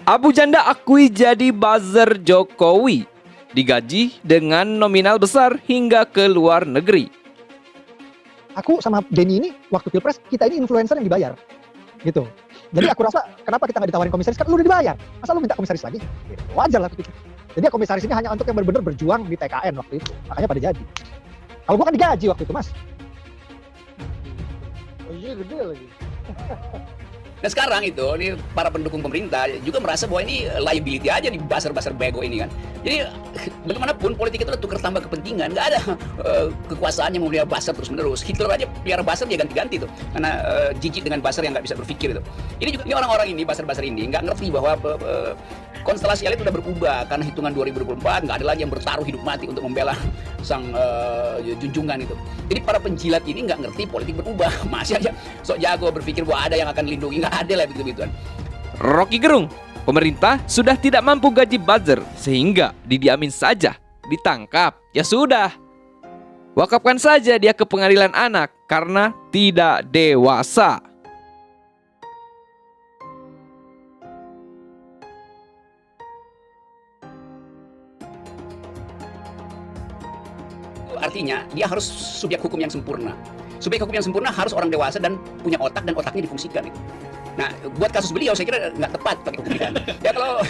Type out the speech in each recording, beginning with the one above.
Abu Janda akui jadi buzzer Jokowi, digaji dengan nominal besar hingga ke luar negeri. Aku sama Denny ini waktu pilpres kita ini influencer yang dibayar, gitu. Jadi aku rasa kenapa kita nggak ditawarin komisaris, kan lu udah dibayar, masa lu minta komisaris lagi? Gitu. Wajar lah gitu. Jadi komisaris ini hanya untuk yang benar-benar berjuang di TKN waktu itu, makanya pada jadi. Kalau gua kan digaji waktu itu, Mas. Oh iya, gede lagi. Dan sekarang itu ini para pendukung pemerintah juga merasa bahwa ini liability aja di buzzer-buzzer bego ini kan. Jadi bagaimanapun politik itu tukar tambah kepentingan, nggak ada kekuasaan yang memelihara buzzer terus menerus. Hitler aja pelihara buzzer dia ganti-ganti tuh, karena jijik dengan buzzer yang nggak bisa berpikir itu. Ini juga ini orang-orang ini buzzer-buzzer ini nggak ngerti bahwa konstelasi elit udah berubah karena hitungan 2024 nggak ada lagi yang bertaruh hidup mati untuk membela sang junjungan itu. Jadi para penjilat ini nggak ngerti politik berubah, masih aja sok jago berpikir bahwa ada yang akan lindungi, nggak ada lah begitu-begituan. Rocky Gerung, pemerintah sudah tidak mampu gaji buzzer sehingga didiamin saja, ditangkap, ya sudah. Wakafkan saja dia ke pengadilan anak karena tidak dewasa. Artinya dia harus subjek hukum yang sempurna. Subjek hukum yang sempurna harus orang dewasa dan punya otak dan otaknya difungsikan itu. Nah, buat kasus beliau saya kira nggak tepat pakai hukum pidana. Ya kalau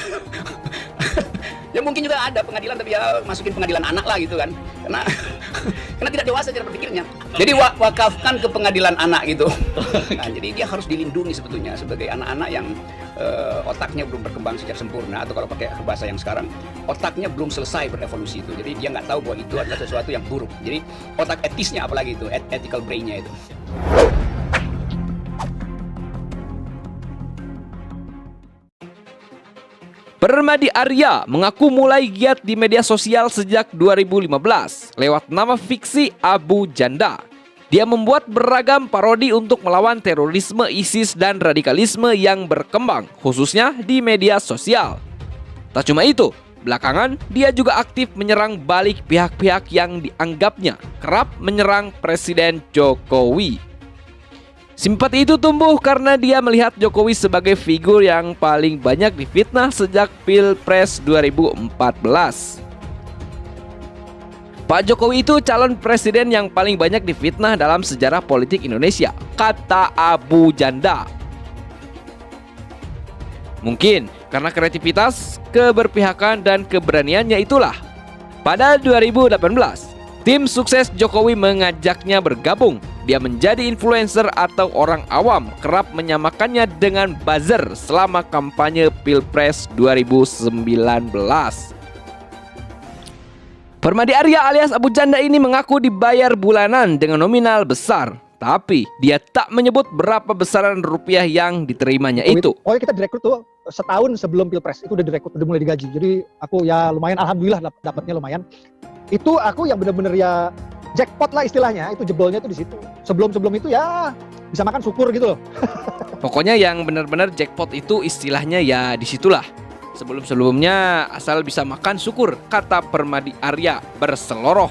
ya mungkin juga ada pengadilan tapi ya masukin pengadilan anak lah gitu kan. Karena tidak dewasa cara berpikirnya. Jadi wakafkan ke pengadilan anak gitu. Nah, jadi dia harus dilindungi sebetulnya sebagai anak-anak yang otaknya belum berkembang secara sempurna, atau kalau pakai bahasa yang sekarang otaknya belum selesai berevolusi itu. Jadi dia nggak tahu bahwa itu adalah sesuatu yang buruk. Jadi otak etisnya apalagi itu, ethical brain-nya itu. Permadi Arya mengaku mulai giat di media sosial sejak 2015 lewat nama fiksi Abu Janda. Dia membuat beragam parodi untuk melawan terorisme ISIS dan radikalisme yang berkembang, khususnya di media sosial. Tak cuma itu, belakangan dia juga aktif menyerang balik pihak-pihak yang dianggapnya kerap menyerang Presiden Jokowi. Simpati itu tumbuh karena dia melihat Jokowi sebagai figur yang paling banyak difitnah sejak Pilpres 2014. Pak Jokowi itu calon presiden yang paling banyak difitnah dalam sejarah politik Indonesia, kata Abu Janda. Mungkin karena kreativitas, keberpihakan, dan keberaniannya itulah. Pada 2018, tim sukses Jokowi mengajaknya bergabung. Dia menjadi influencer atau orang awam, kerap menyamakannya dengan buzzer selama kampanye Pilpres 2019. Permadi Arya alias Abu Janda ini mengaku dibayar bulanan dengan nominal besar, tapi dia tak menyebut berapa besaran rupiah yang diterimanya itu. Pokoknya kita direkrut tuh setahun sebelum Pilpres, itu udah direkrut, udah mulai digaji. Jadi aku ya lumayan, alhamdulillah dapatnya lumayan. Itu aku yang bener-bener ya jackpot lah istilahnya, itu jebolnya tuh di situ. Sebelum itu ya bisa makan syukur gitu loh. Pokoknya yang benar-benar jackpot itu istilahnya ya disitulah. Sebelum-sebelumnya asal bisa makan syukur, kata Permadi Arya berseloroh.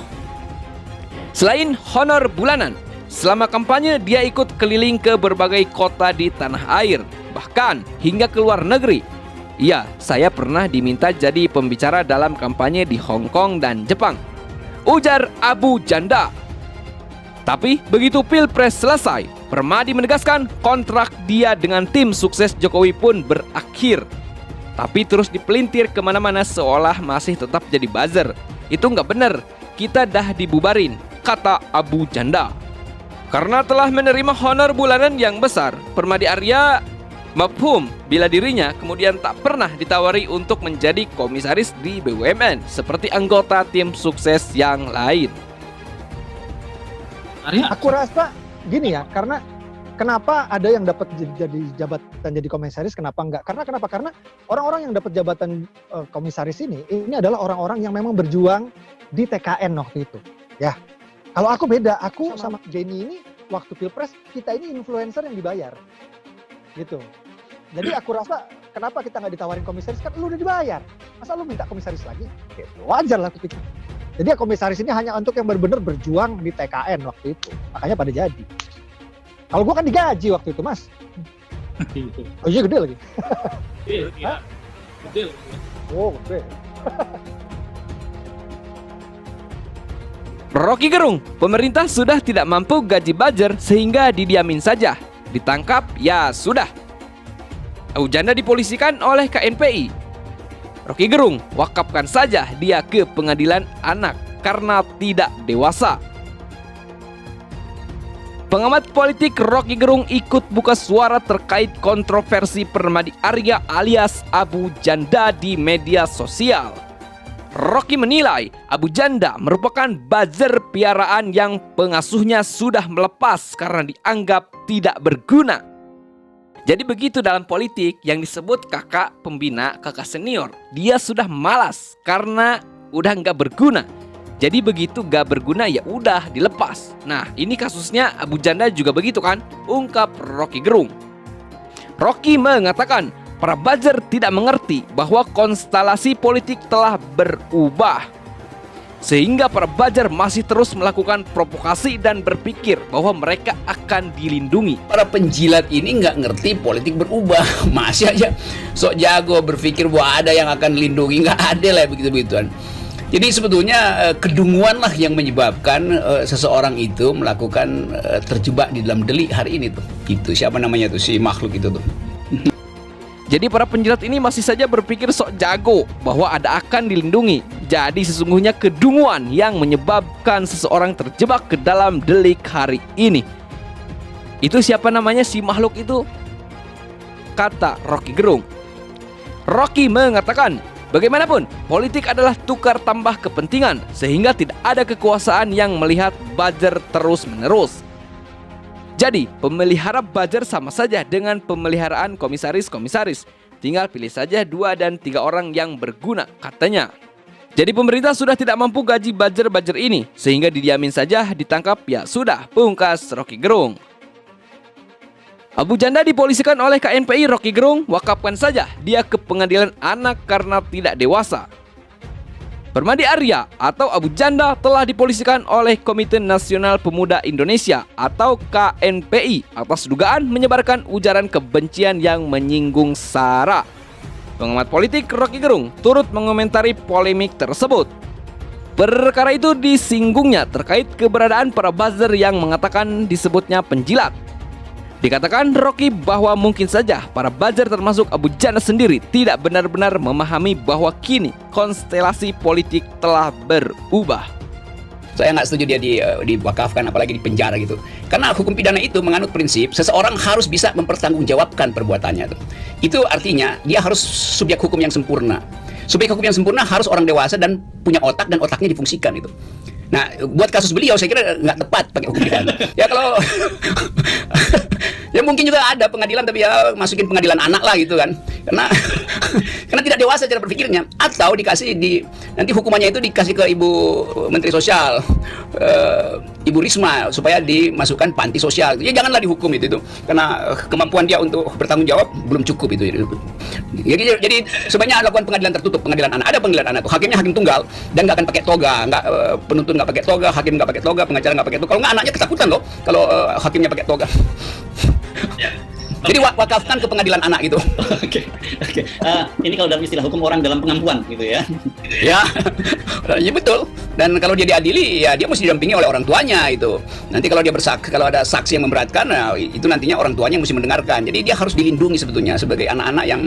Selain honor bulanan, selama kampanye dia ikut keliling ke berbagai kota di tanah air, bahkan hingga ke luar negeri. Iya, saya pernah diminta jadi pembicara dalam kampanye di Hong Kong dan Jepang, ujar Abu Janda. Tapi begitu Pilpres selesai, Permadi menegaskan kontrak dia dengan tim sukses Jokowi pun berakhir. Tapi terus dipelintir kemana-mana seolah masih tetap jadi buzzer. Itu nggak bener, kita dah dibubarin, kata Abu Janda. Karena telah menerima honor bulanan yang besar, Permadi Arya mafhum bila dirinya kemudian tak pernah ditawari untuk menjadi komisaris di BUMN seperti anggota tim sukses yang lain. Aku rasa gini ya, karena kenapa ada yang dapat jadi jabatan jadi komisaris, kenapa enggak? Karena orang-orang yang dapat jabatan komisaris ini adalah orang-orang yang memang berjuang di TKN waktu itu. Ya, kalau aku beda, aku sama Jenny ini waktu Pilpres kita ini influencer yang dibayar, gitu. Jadi aku rasa kenapa kita nggak ditawarin komisaris, kan lu udah dibayar, masa lu minta komisaris lagi? Gitu. Wajar lah aku pikir. Jadi ya komisaris ini hanya untuk yang benar-benar berjuang di TKN waktu itu, makanya pada jadi. Kalau gua kan digaji waktu itu, Mas. Oh iya, gede lagi. Iya. Gede. Oh, gede. Rocky Gerung, pemerintah sudah tidak mampu gaji buzzer sehingga didiamin saja. Ditangkap, ya sudah. Abu Janda dipolisikan oleh KNPI. Rocky Gerung, wakafkan saja dia ke pengadilan anak karena tidak dewasa. Pengamat politik Rocky Gerung ikut buka suara terkait kontroversi Permadi Arya alias Abu Janda di media sosial. Rocky menilai Abu Janda merupakan buzzer piaraan yang pengasuhnya sudah melepas karena dianggap tidak berguna. Jadi begitu dalam politik yang disebut kakak pembina, kakak senior. Dia sudah malas karena udah nggak berguna. Jadi begitu gak berguna ya udah dilepas. Nah ini kasusnya Abu Janda juga begitu kan, ungkap Rocky Gerung. Rocky mengatakan para buzzer tidak mengerti bahwa konstelasi politik telah berubah, sehingga para buzzer masih terus melakukan provokasi dan berpikir bahwa mereka akan dilindungi. Para penjilat ini nggak ngerti politik berubah. Masih aja sok jago berpikir bahwa ada yang akan dilindungi. Nggak ada lah begitu-begituan. Jadi sebetulnya kedunguan lah yang menyebabkan seseorang itu melakukan terjebak di dalam delik hari ini tuh. Itu siapa namanya tuh, si makhluk itu tuh. Jadi para penjilat ini masih saja berpikir sok jago bahwa ada akan dilindungi. Jadi sesungguhnya kedunguan yang menyebabkan seseorang terjebak ke dalam delik hari ini. Itu siapa namanya si makhluk itu? Kata Rocky Gerung. Rocky mengatakan, bagaimanapun, politik adalah tukar tambah kepentingan, sehingga tidak ada kekuasaan yang melihat buzzer terus-menerus. Jadi, pemelihara buzzer sama saja dengan pemeliharaan komisaris-komisaris. Tinggal pilih saja 2 dan 3 orang yang berguna, katanya. Jadi pemerintah sudah tidak mampu gaji buzzer-buzzer ini, sehingga didiamin saja, ditangkap, ya sudah, pungkas Rocky Gerung. Abu Janda dipolisikan oleh KNPI. Rocky Gerung, wakafkan saja dia ke pengadilan anak karena tidak dewasa. Permadi Arya atau Abu Janda telah dipolisikan oleh Komite Nasional Pemuda Indonesia atau KNPI atas dugaan menyebarkan ujaran kebencian yang menyinggung SARA. Pengamat politik Rocky Gerung turut mengomentari polemik tersebut. Perkara itu disinggungnya terkait keberadaan para buzzer yang mengatakan disebutnya penjilat. Dikatakan Rocky bahwa mungkin saja para buzzer termasuk Abu Janda sendiri tidak benar-benar memahami bahwa kini konstelasi politik telah berubah. Saya nggak setuju dia diwakafkan, apalagi di penjara gitu. Karena hukum pidana itu menganut prinsip seseorang harus bisa mempertanggungjawabkan perbuatannya. Itu artinya dia harus subjek hukum yang sempurna. Subjek hukum yang sempurna harus orang dewasa dan punya otak dan otaknya difungsikan itu. Nah, buat kasus beliau saya kira nggak tepat pakai hukum pidana. Ya kalau ya mungkin juga ada pengadilan, tapi ya masukin pengadilan anak lah gitu kan. Karena tidak dewasa cara berpikirnya. Atau dikasih nanti hukumannya itu dikasih ke Ibu Menteri Sosial, Ibu Risma, supaya dimasukkan panti sosial. Ya janganlah dihukum itu. Karena kemampuan dia untuk bertanggung jawab belum cukup itu. Jadi sebenarnya lakukan pengadilan tertutup, pengadilan anak. Ada pengadilan anak tuh, hakimnya hakim tunggal dan nggak akan pakai toga, penuntut nggak pakai toga, hakim nggak pakai toga, pengacara nggak pakai toga. Kalau nggak anaknya ketakutan loh kalau hakimnya pakai toga. Jadi wakafkan ke pengadilan anak itu. Oke. Ini kalau dalam istilah hukum orang dalam pengampuan gitu ya. Ya betul. Dan kalau dia diadili, ya dia mesti didampingi oleh orang tuanya itu. Nanti kalau dia kalau ada saksi yang memberatkan, nah, itu nantinya orang tuanya mesti mendengarkan. Jadi dia harus dilindungi sebetulnya sebagai anak-anak yang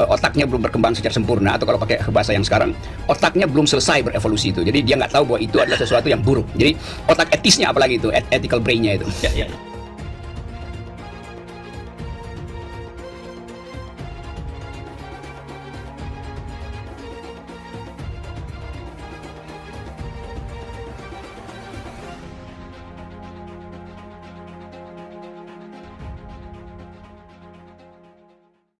otaknya belum berkembang secara sempurna, atau kalau pakai bahasa yang sekarang, otaknya belum selesai berevolusi itu. Jadi dia nggak tahu bahwa itu adalah sesuatu yang buruk. Jadi otak etisnya apalagi itu, ethical brain-nya itu. Ya.